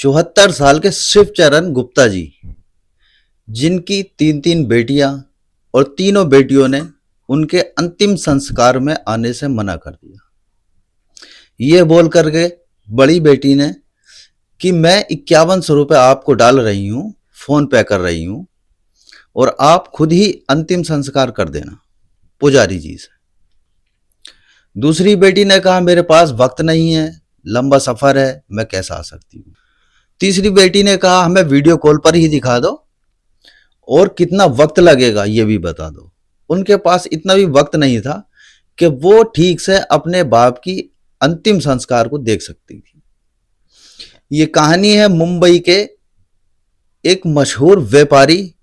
74 साल के शिवचरण गुप्ता जी, जिनकी तीन तीन बेटियां और तीनों बेटियों ने उनके अंतिम संस्कार में आने से मना कर दिया। ये बोल करके बड़ी बेटी ने कि मैं 5100 रुपये आपको डाल रही हूं, फोन पे कर रही हूं और आप खुद ही अंतिम संस्कार कर देना पुजारी जी से। दूसरी बेटी ने कहा मेरे पास वक्त नहीं है, लंबा सफर है, मैं कैसा आ सकती हूँ। तीसरी बेटी ने कहा हमें वीडियो कॉल पर ही दिखा दो और कितना वक्त लगेगा ये भी बता दो। उनके पास इतना भी वक्त नहीं था कि वो ठीक से अपने बाप की अंतिम संस्कार को देख सकती थी। ये कहानी है मुंबई के एक मशहूर व्यापारी,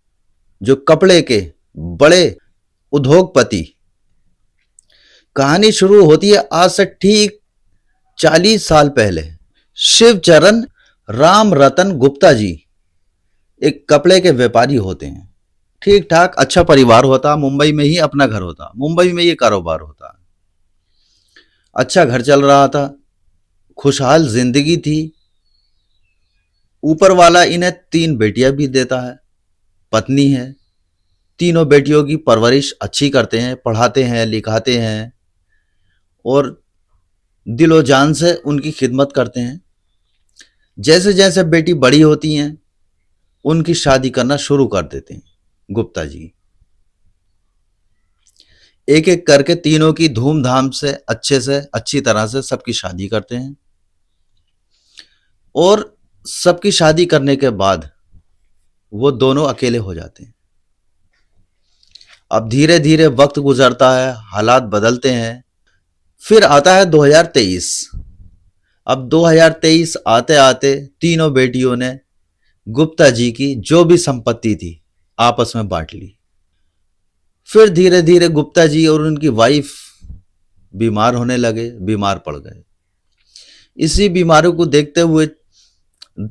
जो कपड़े के बड़े उद्योगपति। कहानी शुरू होती है आज से ठीक 40 साल पहले। शिवचरण राम रतन गुप्ता जी एक कपड़े के व्यापारी होते हैं। ठीक ठाक अच्छा परिवार होता, मुंबई में ही अपना घर होता, मुंबई में ये कारोबार होता। अच्छा घर चल रहा था, खुशहाल जिंदगी थी। ऊपर वाला इन्हें 3 बेटियां भी देता है, पत्नी है। तीनों बेटियों की परवरिश अच्छी करते हैं, पढ़ाते हैं, लिखाते हैं और दिलो जान से उनकी खिदमत करते हैं। जैसे जैसे बेटी बड़ी होती हैं उनकी शादी करना शुरू कर देते हैं गुप्ता जी। एक एक करके तीनों की धूमधाम से अच्छी तरह से सबकी शादी करते हैं और सबकी शादी करने के बाद वो दोनों अकेले हो जाते हैं। अब धीरे धीरे वक्त गुजरता है, हालात बदलते हैं। फिर आता है 2023। अब 2023 आते आते तीनों बेटियों ने गुप्ता जी की जो भी संपत्ति थी आपस में बांट ली। फिर धीरे धीरे गुप्ता जी और उनकी वाइफ बीमार होने लगे, बीमार पड़ गए। इसी बीमारी को देखते हुए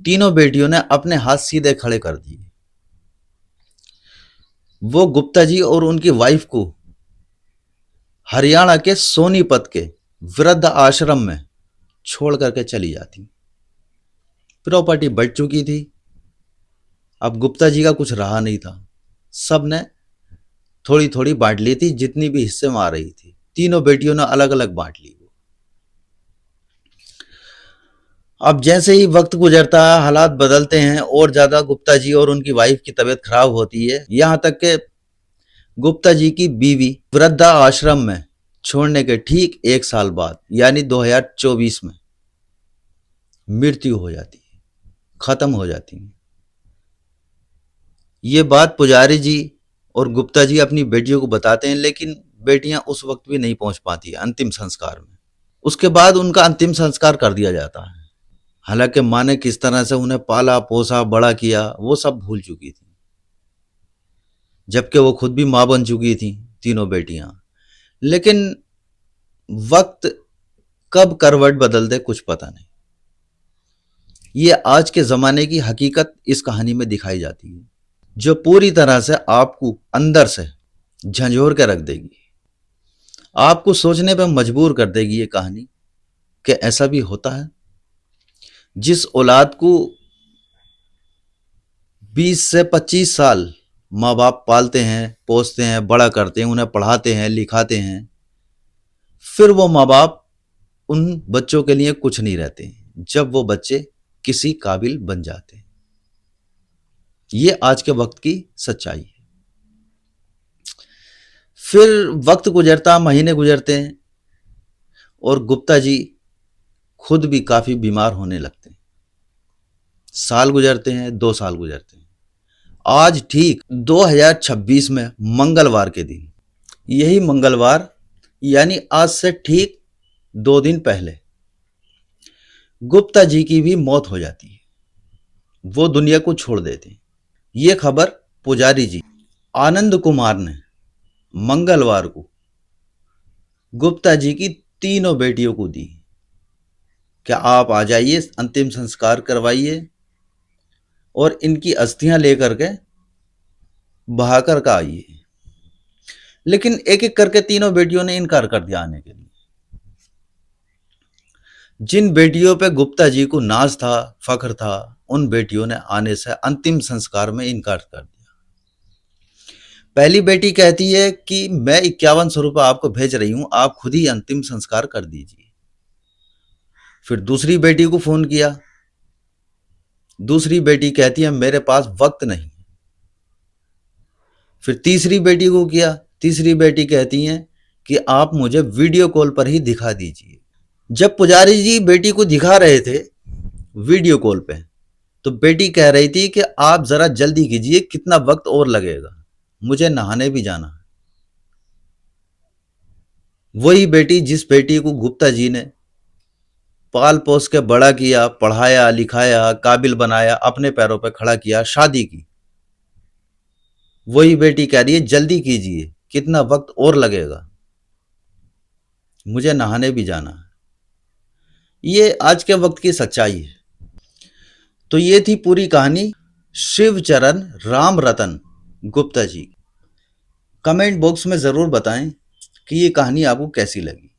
तीनों बेटियों ने अपने हाथ सीधे खड़े कर दिए। वो गुप्ता जी और उनकी वाइफ को हरियाणा के सोनीपत के वृद्ध आश्रम में छोड़ करके चली जाती। प्रॉपर्टी बढ़ चुकी थी, अब गुप्ता जी का कुछ रहा नहीं था। सब ने थोड़ी थोड़ी बांट ली थी, जितनी भी हिस्से में आ रही थी। तीनों बेटियों ने अलग अलग बांट ली। अब जैसे ही वक्त गुजरता है, हालात बदलते हैं और ज्यादा गुप्ता जी और उनकी वाइफ की तबीयत खराब होती है। यहां तक कि गुप्ता जी की बीवी वृद्धा आश्रम में छोड़ने के ठीक 1 साल बाद यानी 2024 में मृत्यु हो जाती है, खत्म हो जाती है। ये बात पुजारी जी और गुप्ता जी अपनी बेटियों को बताते हैं, लेकिन बेटियां उस वक्त भी नहीं पहुंच पाती अंतिम संस्कार में। उसके बाद उनका अंतिम संस्कार कर दिया जाता है। हालांकि माँ ने किस तरह से उन्हें पाला पोसा बड़ा किया वो सब भूल चुकी थी, जबकि वो खुद भी माँ बन चुकी थी तीनों बेटियां। लेकिन वक्त कब करवट बदल दे कुछ पता नहीं। ये आज के जमाने की हकीकत इस कहानी में दिखाई जाती है, जो पूरी तरह से आपको अंदर से झंझोर के रख देगी। आपको सोचने पर मजबूर कर देगी ये कहानी कि ऐसा भी होता है। जिस औलाद को 20 से 25 साल माँ बाप पालते हैं, पोसते हैं, बड़ा करते हैं, उन्हें पढ़ाते हैं, लिखाते हैं, फिर वो माँ बाप उन बच्चों के लिए कुछ नहीं रहते जब वो बच्चे किसी काबिल बन जाते हैं। ये आज के वक्त की सच्चाई है। फिर वक्त गुजरता, महीने गुजरते हैं और गुप्ता जी खुद भी काफी बीमार होने लगते हैं। साल गुजरते हैं, 2 साल गुजरते हैं। आज ठीक 2026 में मंगलवार के दिन, यही मंगलवार यानी आज से ठीक 2 दिन पहले गुप्ता जी की भी मौत हो जाती है। वो दुनिया को छोड़ देते हैं। ये खबर पुजारी जी आनंद कुमार ने मंगलवार को गुप्ता जी की तीनों बेटियों को दी। क्या आप आ जाइए, अंतिम संस्कार करवाइए और इनकी अस्थियां लेकर के बहाकर का आइए। लेकिन एक एक करके तीनों बेटियों ने इनकार कर दिया आने के लिए। जिन बेटियों पे गुप्ता जी को नाज था, फख्र था, उन बेटियों ने आने से अंतिम संस्कार में इनकार कर दिया। पहली बेटी कहती है कि मैं 5100 रुपये आपको भेज रही हूं, आप खुद ही अंतिम संस्कार कर दीजिए। फिर दूसरी बेटी को फोन किया, दूसरी बेटी कहती है मेरे पास वक्त नहीं। फिर तीसरी बेटी को किया, तीसरी बेटी कहती है कि आप मुझे वीडियो कॉल पर ही दिखा दीजिए। जब पुजारी जी बेटी को दिखा रहे थे वीडियो कॉल पे, तो बेटी कह रही थी कि आप जरा जल्दी कीजिए, कितना वक्त और लगेगा, मुझे नहाने भी जाना है। वही बेटी जिस बेटी को गुप्ता जी ने पाल पोस के बड़ा किया, पढ़ाया लिखाया, काबिल बनाया, अपने पैरों पर खड़ा किया, शादी की, वही बेटी कह रही है जल्दी कीजिए, कितना वक्त और लगेगा, मुझे नहाने भी जाना है। ये आज के वक्त की सच्चाई है। तो ये थी पूरी कहानी शिवचरण राम रतन गुप्ता जी। कमेंट बॉक्स में ज़रूर बताएं कि ये कहानी आपको कैसी लगी।